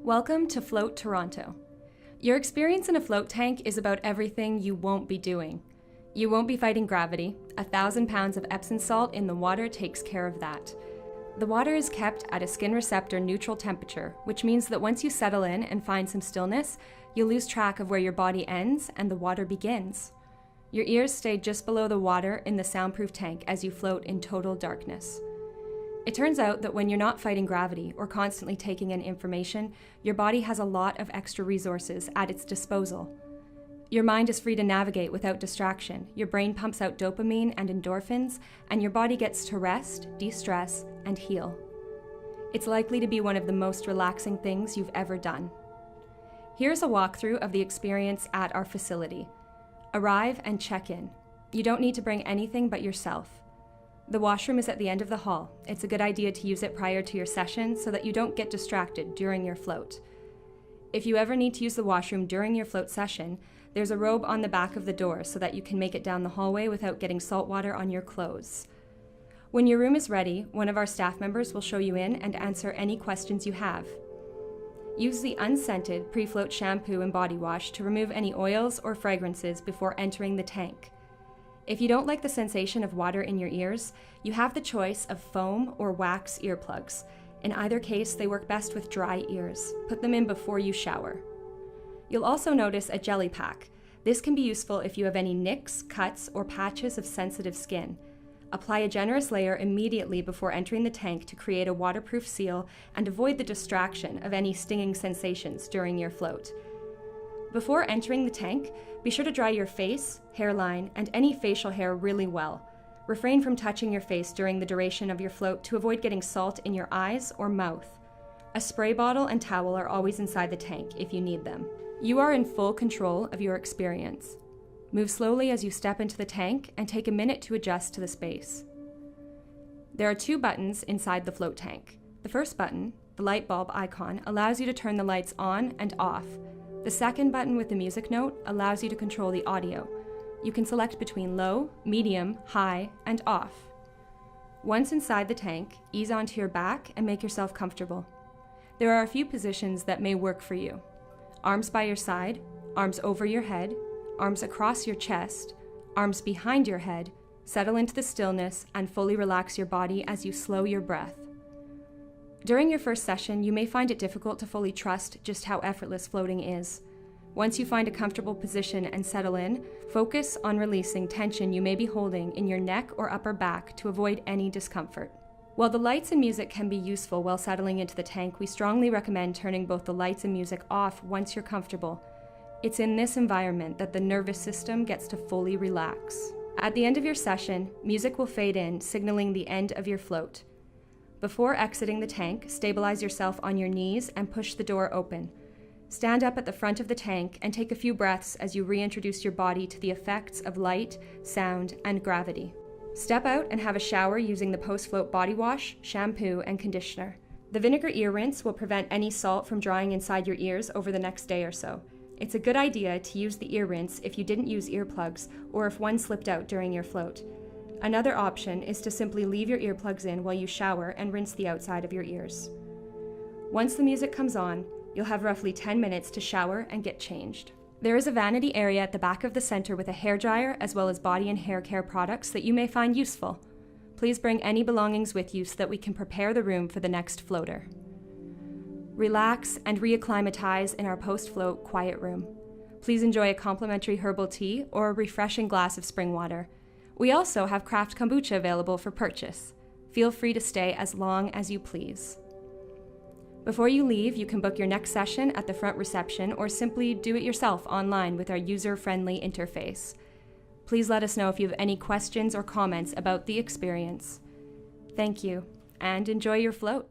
Welcome to Float Toronto. Your experience in a float tank is about everything you won't be doing. You won't be fighting gravity. 1,000 pounds of Epsom salt in the water takes care of that. The water is kept at a skin receptor neutral temperature, which means that once you settle in and find some stillness, you'll lose track of where your body ends and the water begins. Your ears stay just below the water in the soundproof tank as you float in total darkness. It turns out that when you're not fighting gravity or constantly taking in information, your body has a lot of extra resources at its disposal. Your mind is free to navigate without distraction, your brain pumps out dopamine and endorphins, and your body gets to rest, de-stress, and heal. It's likely to be one of the most relaxing things you've ever done. Here's a walkthrough of the experience at our facility. Arrive and check in. You don't need to bring anything but yourself. The washroom is at the end of the hall. It's a good idea to use it prior to your session so that you don't get distracted during your float. If you ever need to use the washroom during your float session, there's a robe on the back of the door so that you can make it down the hallway without getting salt water on your clothes. When your room is ready, one of our staff members will show you in and answer any questions you have. Use the unscented pre-float shampoo and body wash to remove any oils or fragrances before entering the tank. If you don't like the sensation of water in your ears, you have the choice of foam or wax earplugs. In either case, they work best with dry ears. Put them in before you shower. You'll also notice a jelly pack. This can be useful if you have any nicks, cuts, or patches of sensitive skin. Apply a generous layer immediately before entering the tank to create a waterproof seal and avoid the distraction of any stinging sensations during your float. Before entering the tank, be sure to dry your face, hairline, and any facial hair really well. Refrain from touching your face during the duration of your float to avoid getting salt in your eyes or mouth. A spray bottle and towel are always inside the tank if you need them. You are in full control of your experience. Move slowly as you step into the tank and take a minute to adjust to the space. There are 2 buttons inside the float tank. The first button, the light bulb icon, allows you to turn the lights on and off. The second button with the music note allows you to control the audio. You can select between low, medium, high, and off. Once inside the tank, ease onto your back and make yourself comfortable. There are a few positions that may work for you. Arms by your side, arms over your head, arms across your chest, arms behind your head. Settle into the stillness and fully relax your body as you slow your breath. During your first session, you may find it difficult to fully trust just how effortless floating is. Once you find a comfortable position and settle in, focus on releasing tension you may be holding in your neck or upper back to avoid any discomfort. While the lights and music can be useful while settling into the tank, we strongly recommend turning both the lights and music off once you're comfortable. It's in this environment that the nervous system gets to fully relax. At the end of your session, music will fade in, signaling the end of your float. Before exiting the tank, stabilize yourself on your knees and push the door open. Stand up at the front of the tank and take a few breaths as you reintroduce your body to the effects of light, sound, and gravity. Step out and have a shower using the post-float body wash, shampoo, and conditioner. The vinegar ear rinse will prevent any salt from drying inside your ears over the next day or so. It's a good idea to use the ear rinse if you didn't use earplugs or if one slipped out during your float. Another option is to simply leave your earplugs in while you shower and rinse the outside of your ears. Once the music comes on, you'll have roughly 10 minutes to shower and get changed. There is a vanity area at the back of the center with a hairdryer as well as body and hair care products that you may find useful. Please bring any belongings with you so that we can prepare the room for the next floater. Relax and reacclimatize in our post-float quiet room. Please enjoy a complimentary herbal tea or a refreshing glass of spring water. We also have craft kombucha available for purchase. Feel free to stay as long as you please. Before you leave, you can book your next session at the front reception or simply do it yourself online with our user-friendly interface. Please let us know if you have any questions or comments about the experience. Thank you, and enjoy your float.